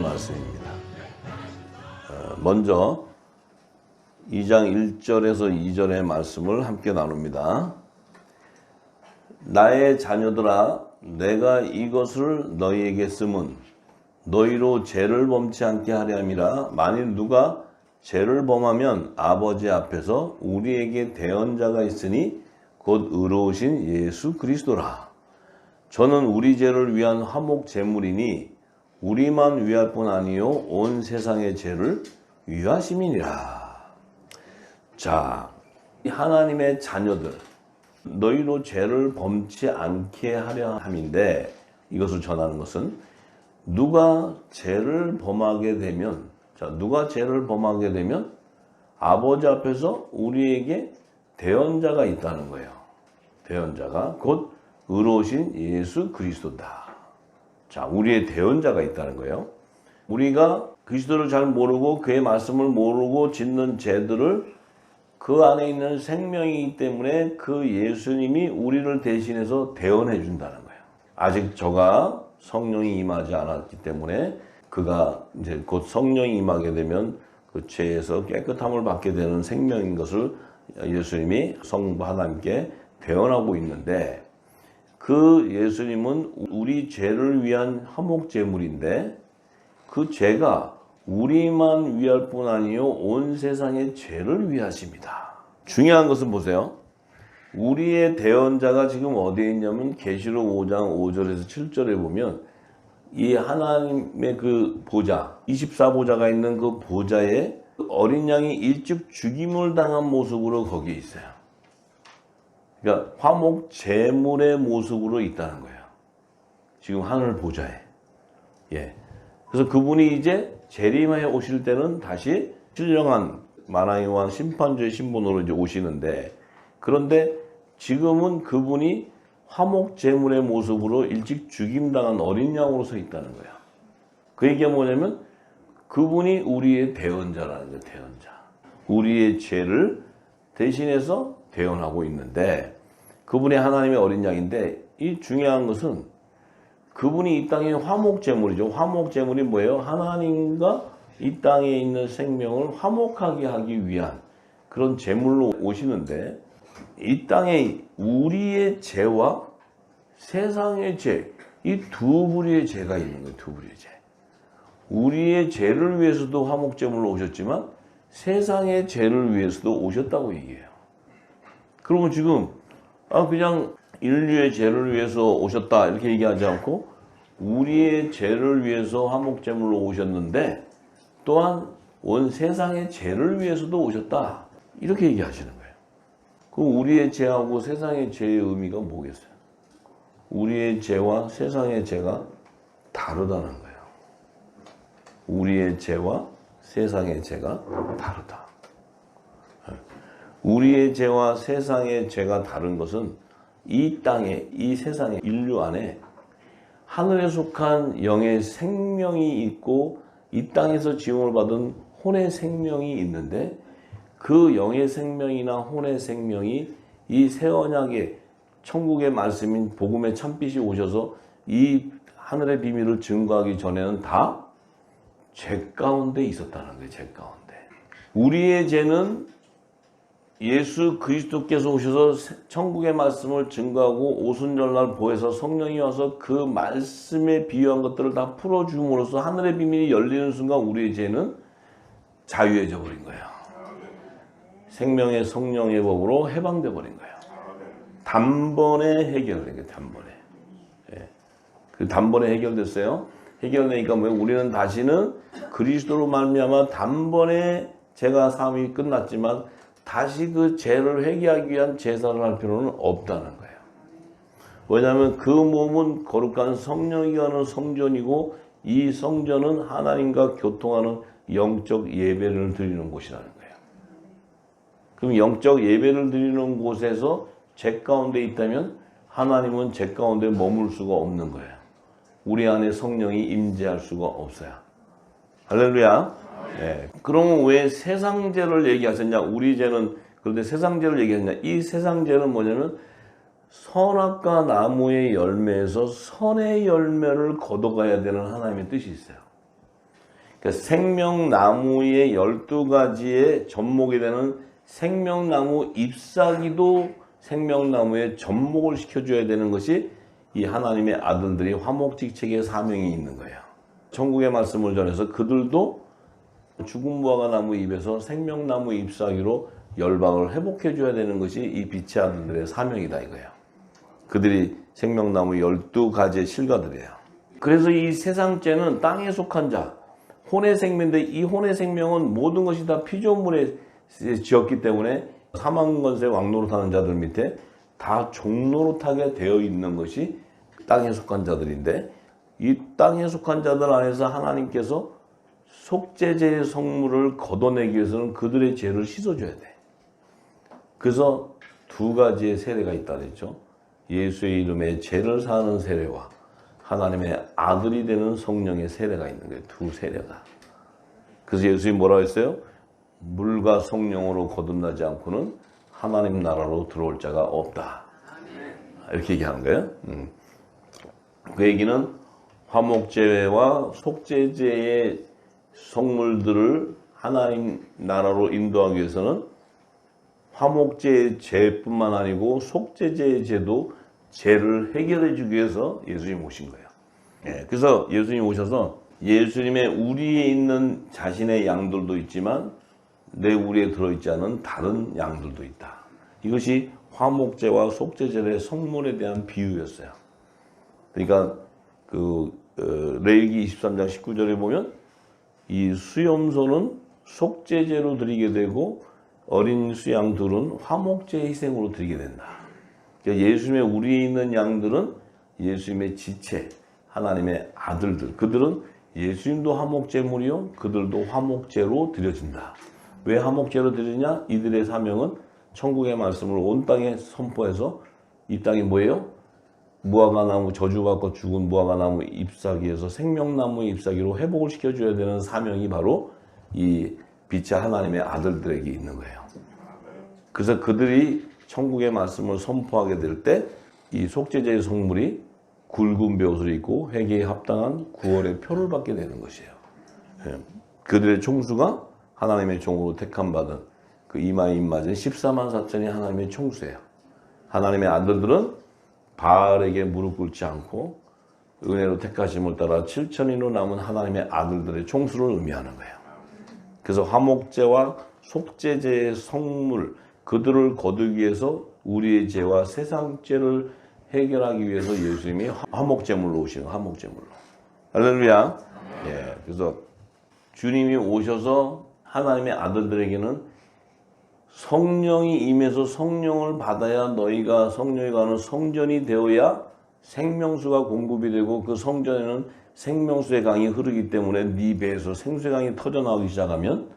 말씀입니다. 먼저 2장 1절에서 2절의 말씀을 함께 나눕니다. 나의 자녀들아, 내가 이것을 너희에게 쓰면 너희로 죄를 범치 않게 하려 함이라. 만일 누가 죄를 범하면 아버지 앞에서 우리에게 대언자가 있으니 곧 의로우신 예수 그리스도라. 저는 우리 죄를 위한 화목 제물이니 우리만 위할 뿐 아니요 온 세상의 죄를 위하심이니라. 자, 하나님의 자녀들, 너희로 죄를 범치 않게 하려 함인데, 이것을 전하는 것은 누가 죄를 범하게 되면, 누가 죄를 범하게 되면 아버지 앞에서 우리에게 대언자가 있다는 거예요. 대언자가 곧 의로우신 예수 그리스도다. 자, 우리의 대언자가 있다는 거예요. 우리가 그리스도를 잘 모르고 그의 말씀을 모르고 짓는 죄들을 그 안에 있는 생명이기 때문에 그 예수님이 우리를 대신해서 대언해 준다는 거예요. 아직 저가 성령이 임하지 않았기 때문에 그가 이제 곧 성령이 임하게 되면 그 죄에서 깨끗함을 받게 되는 생명인 것을 예수님이 성부 하나님께 대언하고 있는데, 그 예수님은 우리 죄를 위한 화목제물인데 그 죄가 우리만 위할 뿐 아니요 온 세상의 죄를 위하십니다. 중요한 것은 보세요. 우리의 대언자가 지금 어디에 있냐면 계시록 5장 5절에서 7절에 보면 이 하나님의 그 보좌, 24보좌가 있는 그 보좌에 어린 양이 일찍 죽임을 당한 모습으로 거기에 있어요. 그러니까 화목 제물의 모습으로 있다는 거예요. 지금 하늘 보좌에. 예. 그래서 그분이 이제 재림해 오실 때는 다시 신령한 만왕의 심판주의 신분으로 이제 오시는데, 그런데 지금은 그분이 화목 제물의 모습으로 일찍 죽임당한 어린 양으로 서 있다는 거예요. 그 얘기가 뭐냐면 그분이 우리의 대언자라는 거예요. 대언자. 우리의 죄를 대신해서 대언하고 있는데, 그분이 하나님의 어린 양인데, 이 중요한 것은 그분이 이 땅의 화목제물이죠. 화목제물이 뭐예요? 하나님과 이 땅에 있는 생명을 화목하게 하기 위한 그런 제물로 오시는데, 이 땅에 우리의 죄와 세상의 죄, 이 두 부류의 죄가 있는 거예요. 두 부류의 죄. 우리의 죄를 위해서도 화목제물로 오셨지만 세상의 죄를 위해서도 오셨다고 얘기해요. 그러면 지금 그냥 인류의 죄를 위해서 오셨다 이렇게 얘기하지 않고 우리의 죄를 위해서 화목제물로 오셨는데 또한 온 세상의 죄를 위해서도 오셨다 이렇게 얘기하시는 거예요. 그럼 우리의 죄하고 세상의 죄의 의미가 뭐겠어요? 우리의 죄와 세상의 죄가 다르다는 거예요. 우리의 죄와 세상의 죄가 다르다. 우리의 죄와 세상의 죄가 다른 것은 이 땅에, 이 세상에, 인류 안에 하늘에 속한 영의 생명이 있고 이 땅에서 지음을 받은 혼의 생명이 있는데, 그 영의 생명이나 혼의 생명이 이 새 언약의 천국의 말씀인 복음의 참빛이 오셔서 이 하늘의 비밀을 증거하기 전에는 다 죄 가운데 있었다는 거예요. 죄 가운데. 우리의 죄는 예수 그리스도께서 오셔서 천국의 말씀을 증거하고 오순절날 보혜사 성령이 와서 그 말씀에 비유한 것들을 다 풀어줌으로써 하늘의 비밀이 열리는 순간 우리의 죄는 자유해져 버린 거예요. 생명의 성령의 법으로 해방돼 버린 거예요. 단번에 해결된 거예요. 단번에. 예. 그 단번에 해결됐어요. 해결되니까 뭐예요? 우리는 다시는 그리스도로 말미암아 단번에 죄가 사함이 끝났지만 다시 그 죄를 회개하기 위한 제사를 할 필요는 없다는 거예요. 왜냐하면 그 몸은 거룩한 성령이 가는 성전이고 이 성전은 하나님과 교통하는 영적 예배를 드리는 곳이라는 거예요. 그럼 영적 예배를 드리는 곳에서 죄 가운데 있다면 하나님은 죄 가운데 머물 수가 없는 거예요. 우리 안에 성령이 임재할 수가 없어요. 할렐루야. 네. 그러면 왜 세상 죄를 얘기하셨냐? 우리 죄는 그런데 세상 죄를 얘기하셨냐? 이 세상 죄는 뭐냐면 선악과 나무의 열매에서 선의 열매를 거둬가야 되는 하나님의 뜻이 있어요. 그러니까 생명나무의 12가지의 접목이 되는 생명나무 잎사귀도 생명나무에 접목을 시켜줘야 되는 것이 이 하나님의 아들들이 화목직책의 사명이 있는 거예요. 천국의 말씀을 전해서 그들도 죽은 무화과 나무 잎에서 생명나무 잎사귀로 열방을 회복해줘야 되는 것이 이 빛의 아들들의 사명이다 이거예요. 그들이 생명나무 12가지의 실과들이에요. 그래서 이 세상죄는 땅에 속한 자, 혼의 생명인데 이 혼의 생명은 모든 것이 다 피조물에 지었기 때문에 사망권세 왕노릇하는 자들 밑에 다 종노릇하게 되어 있는 것이 땅에 속한 자들인데 이 땅에 속한 자들 안에서 하나님께서 속죄제의 성물을 걷어내기 위해서는 그들의 죄를 씻어줘야 돼. 그래서 두 가지의 세례가 있다 그랬죠. 예수의 이름에 죄를 사하는 세례와 하나님의 아들이 되는 성령의 세례가 있는 거예요. 두 세례가. 그래서 예수님이 뭐라고 했어요? 물과 성령으로 거듭나지 않고는 하나님 나라로 들어올 자가 없다. 이렇게 얘기하는 거예요. 그 얘기는 화목제와 속죄제의 성물들을 하나님 나라로 인도하기 위해서는 화목제의 죄뿐만 아니고 속죄제의 죄도 죄를 해결해 주기 위해서 예수님이 오신 거예요. 그래서 예수님이 오셔서 예수님의 우리에 있는 자신의 양들도 있지만 내 우리에 들어있지 않은 다른 양들도 있다. 이것이 화목제와 속죄제의 성물에 대한 비유였어요. 그러니까 레위기 23장 19절에 보면 이 수염소는 속죄제로 드리게 되고 어린 수양들은 화목제 희생으로 드리게 된다. 그러니까 예수님의 우리에 있는 양들은 예수님의 지체, 하나님의 아들들. 그들은 예수님도 화목제물이요. 그들도 화목제로 드려진다. 왜 화목제로 드리냐? 이들의 사명은 천국의 말씀을 온 땅에 선포해서 이 땅이 뭐예요? 무화과나무 저주받고 죽은 무화과나무 잎사귀에서 생명나무 잎사귀로 회복을 시켜줘야 되는 사명이 바로 이 빛의 하나님의 아들들에게 있는 거예요. 그래서 그들이 천국의 말씀을 선포하게 될 때 이 속죄제의 성물이 굵은 벼옷을 입고 회개에 합당한 구원의 표를 받게 되는 것이에요. 그들의 총수가 하나님의 종으로 택함받은 그 이마에 입맞은 14만 4천이 하나님의 총수예요. 하나님의 아들들은 바알에게 무릎 꿇지 않고 은혜로 택하심을 따라 7천인으로 남은 하나님의 아들들의 총수를 의미하는 거예요. 그래서 화목제와 속죄제의 성물, 그들을 거두기 위해서 우리의 죄와 세상 죄를 해결하기 위해서 예수님이 화목제물로 오시는 화목제물로. 할렐루야. 예, 그래서 주님이 오셔서 하나님의 아들들에게는 성령이 임해서 성령을 받아야 너희가 성령이 가는 성전이 되어야 생명수가 공급이 되고 그 성전에는 생명수의 강이 흐르기 때문에 네 배에서 생수의 강이 터져나오기 시작하면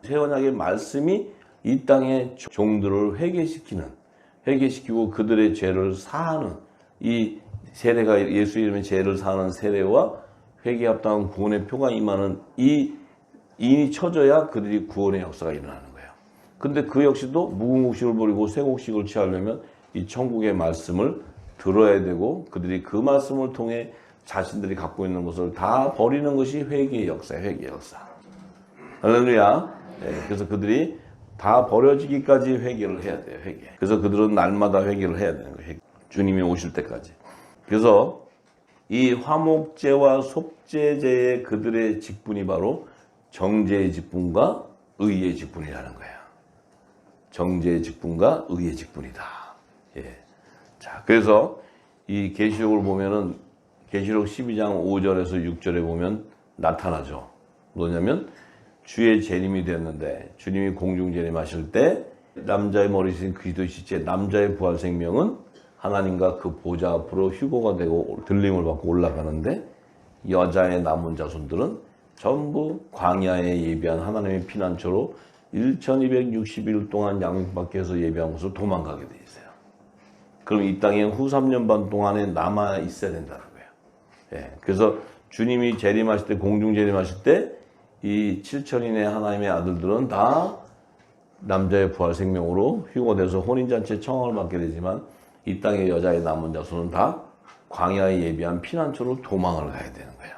새 언약의 말씀이 이 땅의 종들을 회개시키고 그들의 죄를 사하는 이 세례가 예수 이름의 죄를 사하는 세례와 회개에 합당한 구원의 표가 임하는 이 인이 쳐져야 그들이 구원의 역사가 일어나는 거예요. 근데 그 역시도 무궁곡식을 버리고 쇠곡식을 취하려면 이 천국의 말씀을 들어야 되고 그들이 그 말씀을 통해 자신들이 갖고 있는 것을 다 버리는 것이 회개의 역사예요. 회개의 역사. 할렐루야. 네, 그래서 그들이 다 버려지기까지 회개를 해야 돼요. 회개. 그래서 그들은 날마다 회개를 해야 되는 거예요. 주님이 오실 때까지. 그래서 이 화목제와 속죄제의 그들의 직분이 바로 정죄의 직분과 의의 직분이라는 거예요. 정죄의 직분과 의의 직분이다. 예. 자, 그래서 이 계시록을 보면은 계시록 12장 5절에서 6절에 보면 나타나죠. 뭐냐면 주의 재림이 되었는데 주님이 공중 재림하실 때 남자의 머리신 그리스도의 시체 남자의 부활 생명은 하나님과 그 보좌 앞으로 휴거가 되고 들림을 받고 올라가는데 여자의 남은 자손들은 전부 광야에 예비한 하나님의 피난처로 1260일 동안 양육 받기 위해서 예비한 곳을 도망가게 돼 있어요. 그럼 이 땅에 후 3년 반 동안에 남아 있어야 된다는 거예요. 예, 그래서 주님이 재림하실 때 공중 재림하실 때 이 7천인의 하나님의 아들들은 다 남자의 부활 생명으로 휴거돼서 혼인잔치에 청함을 받게 되지만 이 땅의 여자의 남은 자손은 다 광야에 예비한 피난처로 도망을 가야 되는 거예요.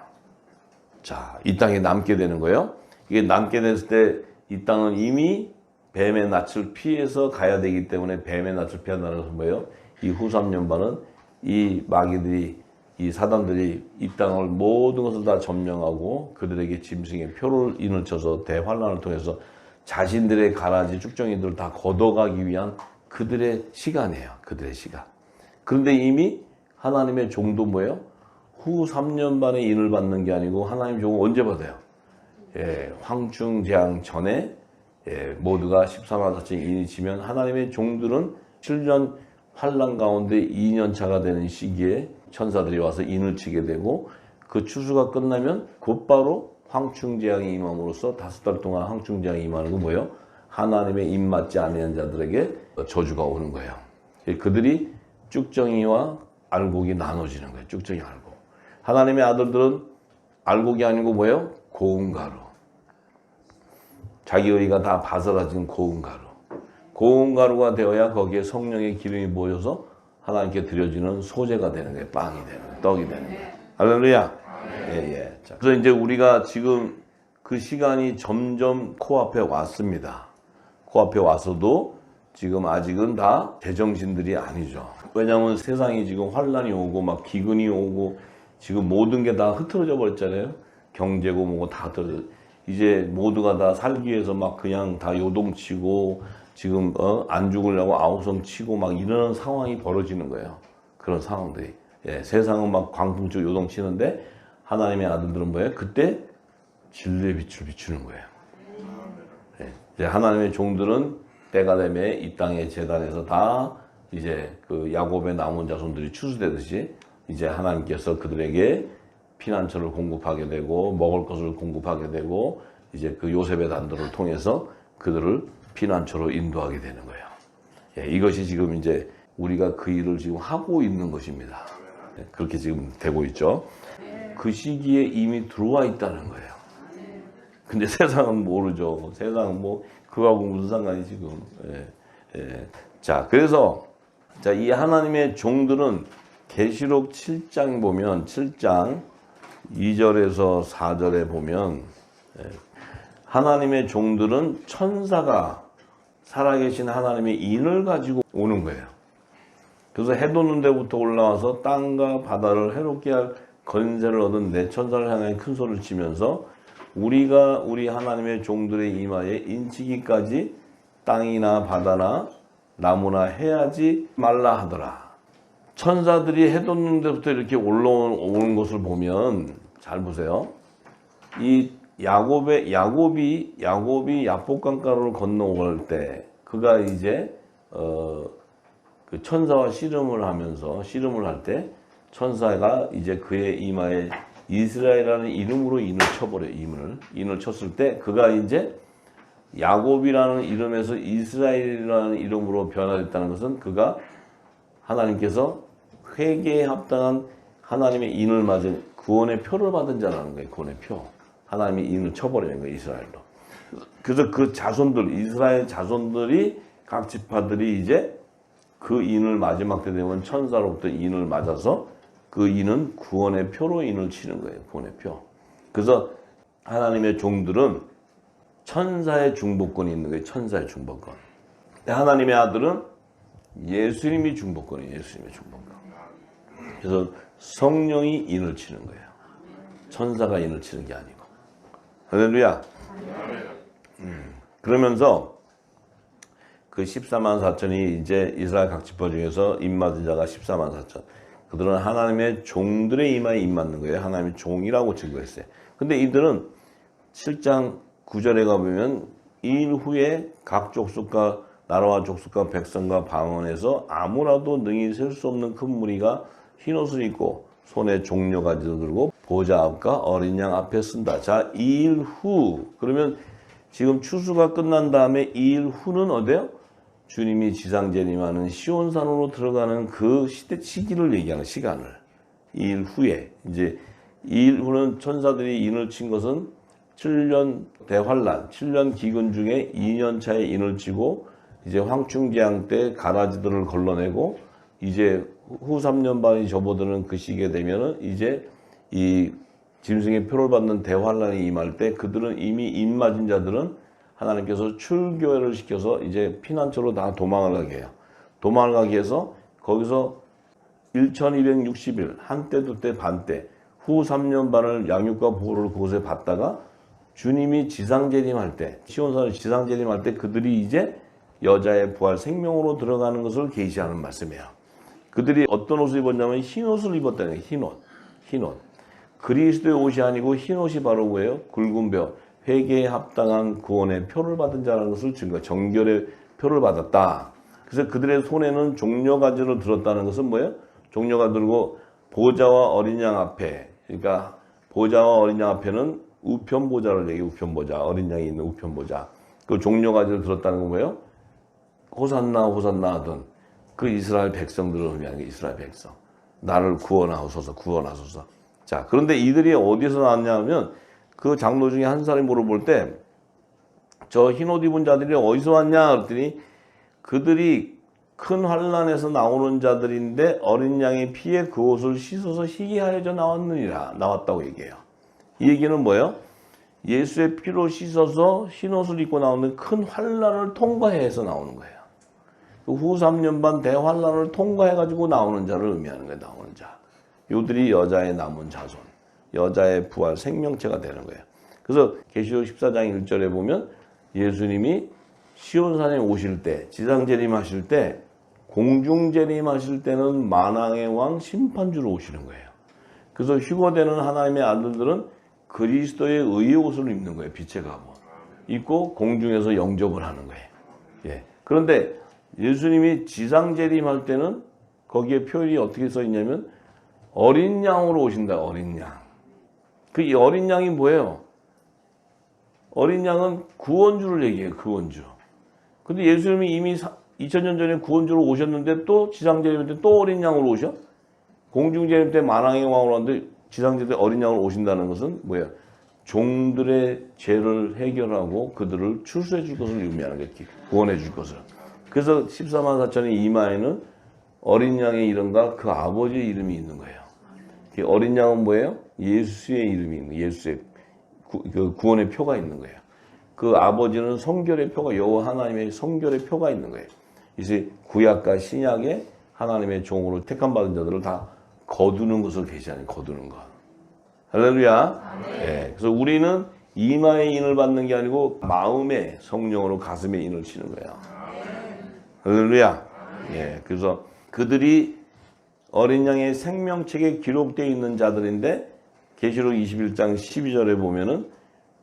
자, 이 땅에 남게 되는 거예요. 이게 남게 됐을 때 이 땅은 이미 뱀의 낯을 피해서 가야 되기 때문에 뱀의 낯을 피한다는 것은 뭐예요? 이 후 3년반은 이 마귀들이 이 사단들이 이 땅을 모든 것을 다 점령하고 그들에게 짐승의 표를 인을 쳐서 대환란을 통해서 자신들의 가라지 쭉정이들을 다 걷어가기 위한 그들의 시간이에요. 그들의 시간. 그런데 이미 하나님의 종도 뭐예요? 후 3년 반에 인을 받는 게 아니고 하나님 종은 언제 받아요? 예, 황충재앙 전에 모두가 14만 4천 인이 치면 하나님의 종들은 7년 환란 가운데 2년 차가 되는 시기에 천사들이 와서 인을 치게 되고 그 추수가 끝나면 곧바로 황충재앙이 임함으로써 5달 동안 황충재앙이 임하는 건 뭐예요? 하나님의 입맞지 아니한 자들에게 저주가 오는 거예요. 그들이 쭉정이와 알곡이 나눠지는 거예요. 쭉정이 알곡. 하나님의 아들들은 알곡이 아니고 뭐예요? 고운 가루. 자기 의가 다 바스라진 고운 가루. 고운 가루가 되어야 거기에 성령의 기름이 모여서 하나님께 드려지는 소재가 되는 거예요. 빵이 되는 거예요. 떡이 되는 거예요. 할렐루야. 예. 자, 그래서 이제 우리가 지금 그 시간이 점점 코앞에 왔습니다. 코앞에 와서도 지금 아직은 다 제정신들이 아니죠. 왜냐하면 세상이 지금 환란이 오고 막 기근이 오고 지금 모든 게 다 흐트러져 버렸잖아요. 경제고 뭐고 다 흐트러져. 이제 모두가 다 살기 위해서 막 그냥 다 요동치고 지금 안 죽으려고 아우성 치고 막 이런 상황이 벌어지는 거예요. 그런 상황들이. 예, 세상은 막 광풍처럼 요동치는데 하나님의 아들들은 뭐예요? 그때 진리의 빛을 비추는 거예요. 예, 이제 하나님의 종들은 때가 되매 이 땅의 재단에서 다 이제 그 야곱의 남은 자손들이 추수되듯이 이제 하나님께서 그들에게 피난처를 공급하게 되고 먹을 것을 공급하게 되고 이제 그 요셉의 단도를 통해서 그들을 피난처로 인도하게 되는 거예요. 예, 이것이 지금 이제 우리가 그 일을 지금 하고 있는 것입니다. 예, 그렇게 지금 되고 있죠. 그 시기에 이미 들어와 있다는 거예요. 근데 세상은 모르죠. 세상은 뭐 그거하고 무슨 상관이 지금. 자, 그래서 자, 이 하나님의 종들은 계시록 7장 보면 7장 2절에서 4절에 보면 하나님의 종들은 천사가 살아계신 하나님의 인을 가지고 오는 거예요. 그래서 해 돋는 데부터 올라와서 땅과 바다를 해롭게 할 권세를 얻은 내 천사를 향해 큰 소리를 치면서 우리가 우리 하나님의 종들의 이마에 인치기까지 땅이나 바다나 나무나 해하지 말라 하더라. 천사들이 해 돋는 데부터 이렇게 올라오는 것을 보면 잘 보세요. 이 야곱이 야복강가루를 건너올 때 그가 이제 그 천사와 씨름을 할 때 천사가 이제 그의 이마에 이스라엘이라는 이름으로 인을 쳐버려요. 인을 쳤을 때 그가 이제 야곱이라는 이름에서 이스라엘이라는 이름으로 변화됐다는 것은 그가 하나님께서 회개에 합당한 하나님의 인을 맞은 구원의 표를 받은 자라는 거예요. 구원의 표. 하나님이 인을 쳐버리는 거예요. 이스라엘로. 그래서 그 자손들, 이스라엘 자손들이 각 지파들이 이제 그 인을 마지막 때 되면 천사로부터 인을 맞아서 그 인은 구원의 표로 인을 치는 거예요. 구원의 표. 그래서 하나님의 종들은 천사의 중보권이 있는 거예요. 천사의 중보권. 하나님의 아들은 예수님이 중보권이에요. 예수님의 중보권. 그래서 성령이 인을 치는 거예요. 천사가 인을 치는 게 아니고. 할렐루야. 그러면서 그 14만 4천이 이제 이스라엘 각 지파 중에서 입맞은 자가 14만 4천. 그들은 하나님의 종들의 이마에 입맞는 거예요. 하나님의 종이라고 증거했어요. 근데 이들은 7장 9절에 가보면 일 후에 각 족속과 나라와 족속과 백성과 방언에서 아무라도 능히 셀 수 없는 큰 무리가 흰옷을 입고 손에 종려가지를 들고 보좌 앞과 어린 양 앞에 쓴다. 자, 2일 후. 그러면 지금 추수가 끝난 다음에 2일 후는 어때요? 주님이 지상재림하는 시온산으로 들어가는 그 시기를 얘기하는 시간을. 2일 후에. 이제 2일 후는 천사들이 인을 친 것은 7년 대환란, 7년 기근 중에 2년 차에 인을 치고 이제 황충재앙 때 가라지들을 걸러내고 이제 후 3년 반이 접어드는 그 시기에 되면은 이제 이 짐승의 표를 받는 대환란이 임할 때 그들은 이미 입 맞은 자들은 하나님께서 출교회를 시켜서 이제 피난처로 다 도망을 가게 해요. 도망을 가게 해서 거기서 1260일 한때 두때 반때 후 3년 반을 양육과 보호를 그곳에 받다가 주님이 지상재림할 때 시온산을 지상재림할 때 그들이 이제 여자의 부활 생명으로 들어가는 것을 계시하는 말씀이에요. 그들이 어떤 옷을 입었냐면 흰 옷을 입었다는 거예요. 흰 옷. 흰 옷. 그리스도의 옷이 아니고 흰 옷이 바로 뭐예요? 굵은 벼. 회개에 합당한 구원의 표를 받은 자라는 것을 증거. 정결의 표를 받았다. 그래서 그들의 손에는 종려가지를 들었다는 것은 뭐예요? 종려가 들고 보좌와 어린 양 앞에, 그러니까 보좌와 어린 양 앞에는 우편보좌를 얘기해요. 우편보좌. 어린 양이 있는 우편보좌. 그 종려가지를 들었다는 건 뭐예요? 호산나 호산나 하던 그 이스라엘 백성들을 의미하는 게 이스라엘 백성. 나를 구원하소서 구원하소서. 자, 그런데 이들이 어디서 나왔냐면 그 장로 중에 한 사람이 물어볼 때 저 흰옷 입은 자들이 어디서 왔냐 그랬더니 그들이 큰 환란에서 나오는 자들인데 어린 양의 피에 그 옷을 씻어서 희게 하여져 나왔다고 얘기해요. 이 얘기는 뭐예요? 예수의 피로 씻어서 흰옷을 입고 나오는 큰 환란을 통과해서 나오는 거예요. 후 3년 반 대환란을 통과해가지고 나오는 자를 의미하는 거예요. 나오는 자. 요들이 여자의 남은 자손, 여자의 부활 생명체가 되는 거예요. 그래서 계시록 14장 1절에 보면 예수님이 시온산에 오실 때, 지상재림하실 때, 공중재림하실 때는 만왕의 왕 심판주로 오시는 거예요. 그래서 휴거되는 하나님의 아들들은 그리스도의 의의 옷을 입는 거예요. 빛의 갑옷. 입고 공중에서 영접을 하는 거예요. 예. 그런데 예수님이 지상재림할 때는 거기에 표현이 어떻게 써 있냐면 어린 양으로 오신다. 어린 양. 그 이 어린 양이 뭐예요? 어린 양은 구원주를 얘기해요. 구원주. 근데 예수님이 이미 2000년 전에 구원주로 오셨는데 또 지상재림 때 또 어린 양으로 오셔? 공중재림 때 만왕의 왕으로 왔는데 지상재림 때 어린 양으로 오신다는 것은 뭐예요? 종들의 죄를 해결하고 그들을 출소해 줄 것을 의미하는 거예요. 구원해 줄 것을. 그래서 14만 4천의 이마에는 어린 양의 이름과 그 아버지의 이름이 있는 거예요. 어린 양은 뭐예요? 예수의 이름이 있는 거예요. 예수의 그 구원의 표가 있는 거예요. 그 아버지는 성결의 표가 여호와 하나님의 성결의 표가 있는 거예요. 이제 구약과 신약에 하나님의 종으로 택함 받은 자들을 다 거두는 것을 계시하는 거두는 것. 할렐루야. 네. 그래서 우리는 이마에 인을 받는 게 아니고 마음의 성령으로 가슴에 인을 치는 거예요. 할렐루야. 예. 그래서 그들이 어린 양의 생명책에 기록되어 있는 자들인데 계시록 21장 12절에 보면은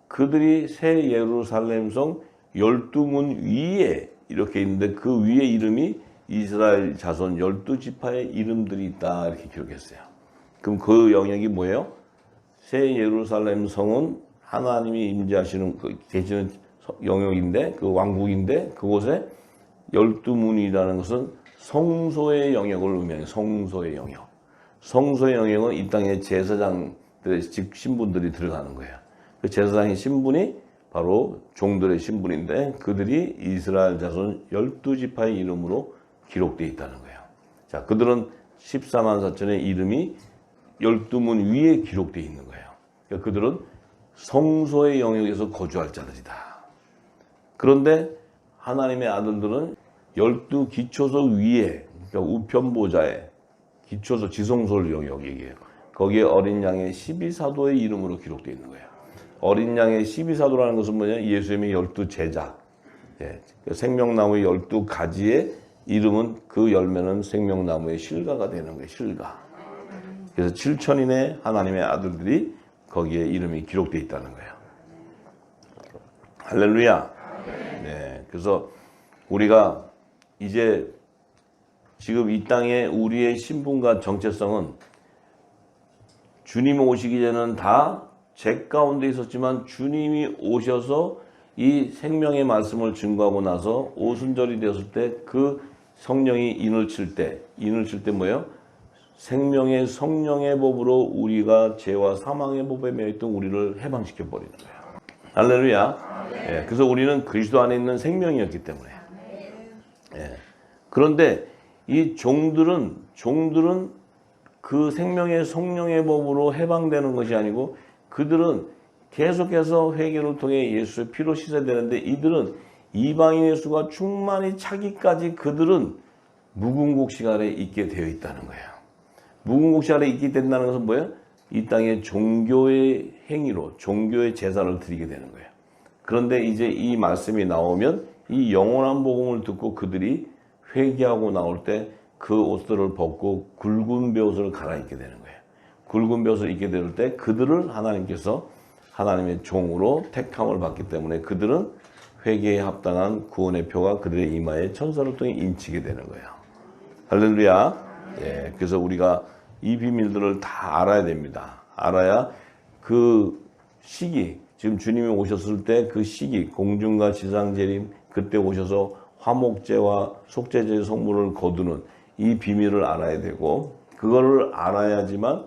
그들이 새 예루살렘성 12문 위에 이렇게 있는데 그 위에 이름이 이스라엘 자손 12지파의 이름들이 있다 이렇게 기록했어요. 그럼 그 영역이 뭐예요? 새 예루살렘 성은 하나님이 임재하시는 계시는 영역인데 그 왕국인데 그곳에 12문이라는 것은 성소의 영역을 의미하는 성소의 영역. 성소의 영역은 이 땅의 제사장들의 즉 신분들이 들어가는 거예요. 그 제사장의 신분이 바로 종들의 신분인데 그들이 이스라엘 자손 12지파의 이름으로 기록되어 있다는 거예요. 자, 그들은 14만 4천의 이름이 12문 위에 기록되어 있는 거예요. 그러니까 그들은 성소의 영역에서 거주할 자들이다. 그런데 하나님의 아들들은 12기초소 위에 그러니까 우편보좌에 기초소 지성소를 영역이에요. 거기에 어린 양의 12사도의 이름으로 기록되어 있는 거예요. 어린 양의 12사도라는 것은 뭐냐? 예수님의 12제자. 예, 생명나무의 12가지의 이름은 그 열매는 생명나무의 실과가 되는 거예요. 실과. 그래서 7천인의 하나님의 아들들이 거기에 이름이 기록되어 있다는 거예요. 할렐루야. 네, 그래서 우리가 이제 지금 이 땅에 우리의 신분과 정체성은 주님 오시기 전에는 다 죄 가운데 있었지만 주님이 오셔서 이 생명의 말씀을 증거하고 나서 오순절이 되었을 때 그 성령이 인을 칠 때 뭐예요? 생명의 성령의 법으로 우리가 죄와 사망의 법에 매였던 우리를 해방시켜 버리는 거예요. 할렐루야. 예, 그래서 우리는 그리스도 안에 있는 생명이었기 때문에. 예. 그런데 이 종들은 그 생명의 성령의 법으로 해방되는 것이 아니고 그들은 계속해서 회개를 통해 예수의 피로 씻어야 되는데 이들은 이방인의 수가 충만히 차기까지 그들은 무궁국식 아래 있게 되어 있다는 거예요. 무궁국식 아래 있게 된다는 것은 뭐예요? 이 땅의 종교의 행위로 종교의 제사를 드리게 되는 거예요. 그런데 이제 이 말씀이 나오면 이 영원한 복음을 듣고 그들이 회개하고 나올 때 그 옷들을 벗고 굵은 베옷을 갈아입게 되는 거예요. 굵은 베옷을 입게 될 때 그들을 하나님께서 하나님의 종으로 택함을 받기 때문에 그들은 회개에 합당한 구원의 표가 그들의 이마에 천사를 통해 인치게 되는 거예요. 할렐루야. 예, 그래서 우리가 이 비밀들을 다 알아야 됩니다. 알아야 그 시기, 지금 주님이 오셨을 때 그 시기, 공중과 지상 재림, 그때 오셔서 화목제와 속죄제의 성물을 거두는 이 비밀을 알아야 되고 그거를 알아야지만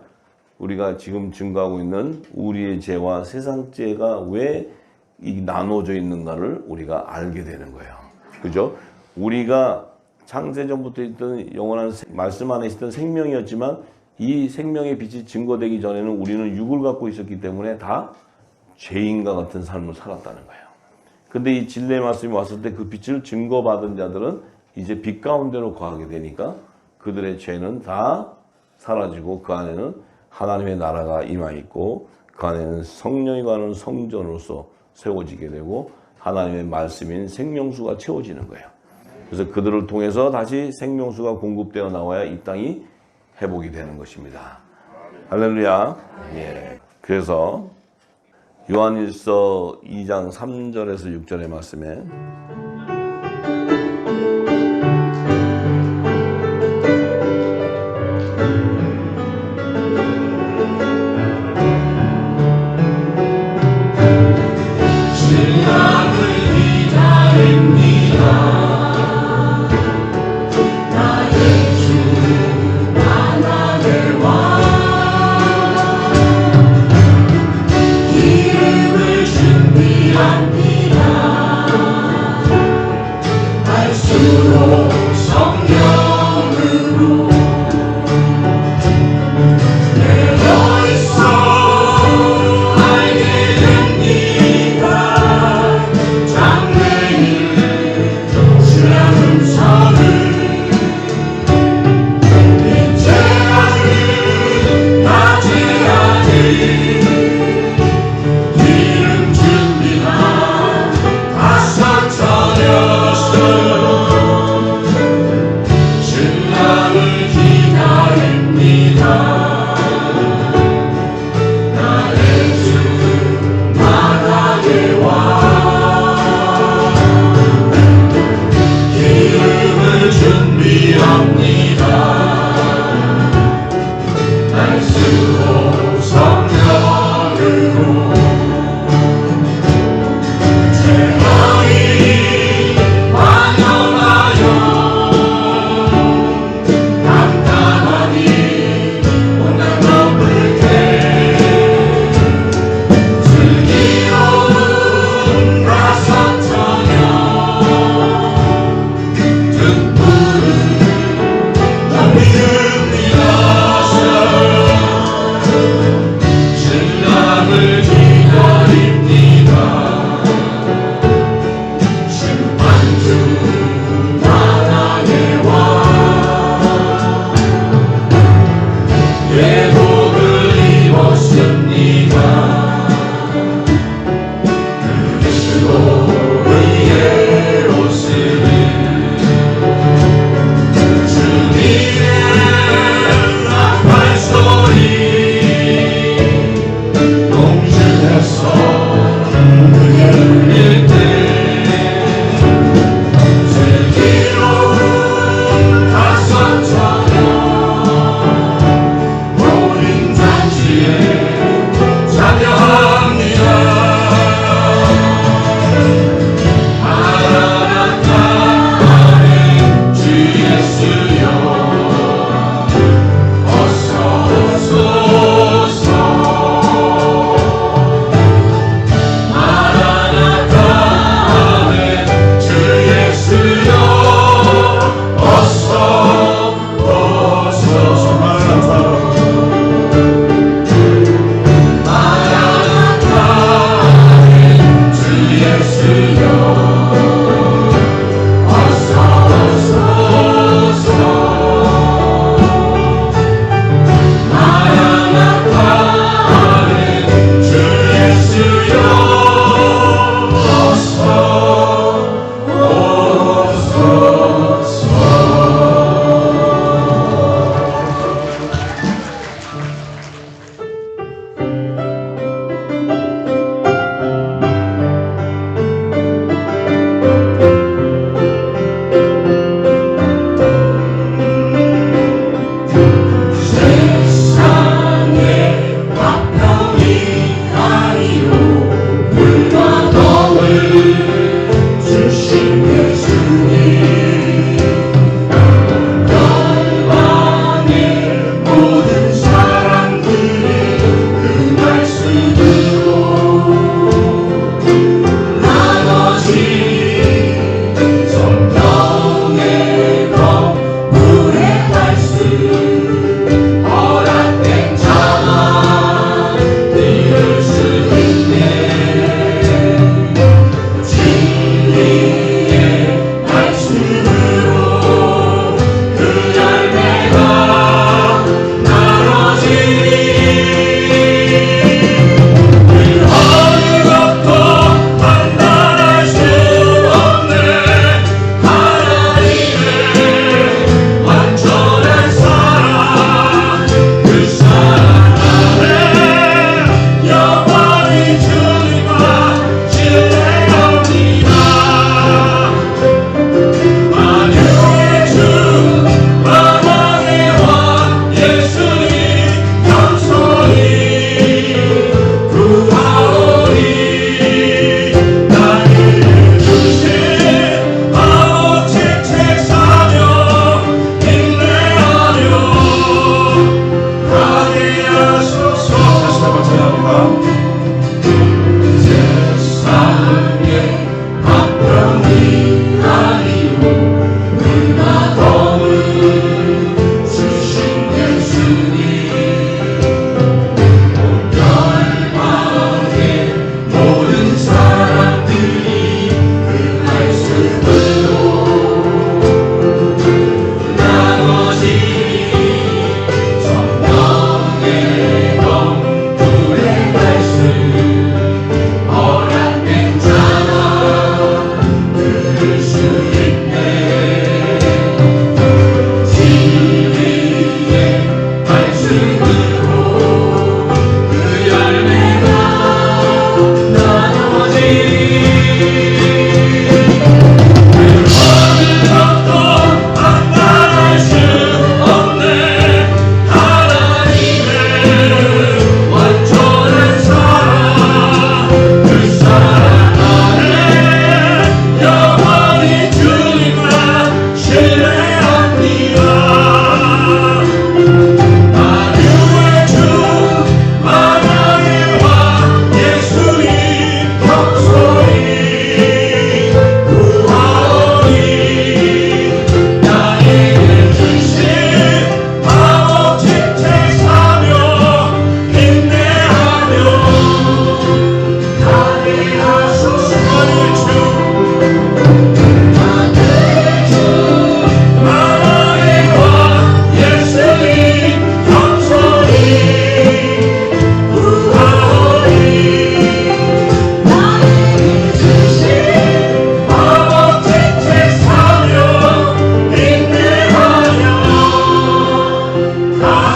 우리가 지금 증거하고 있는 우리의 죄와 세상 죄가 왜 나눠져 있는가를 우리가 알게 되는 거예요. 그죠? 우리가 창세전부터 있던 영원한 말씀 안에 있었던 생명이었지만 이 생명의 빛이 증거되기 전에는 우리는 육을 갖고 있었기 때문에 다 죄인과 같은 삶을 살았다는 거예요. 근데 이 진리의 말씀이 왔을 때 그 빛을 증거받은 자들은 이제 빛 가운데로 거하게 되니까 그들의 죄는 다 사라지고 그 안에는 하나님의 나라가 임하 있고 그 안에는 성령이 가는 성전으로서 세워지게 되고 하나님의 말씀인 생명수가 채워지는 거예요. 그래서 그들을 통해서 다시 생명수가 공급되어 나와야 이 땅이 회복이 되는 것입니다. 할렐루야. 예. 그래서 요한일서 2장 3절에서 6절의 말씀에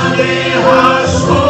하소서.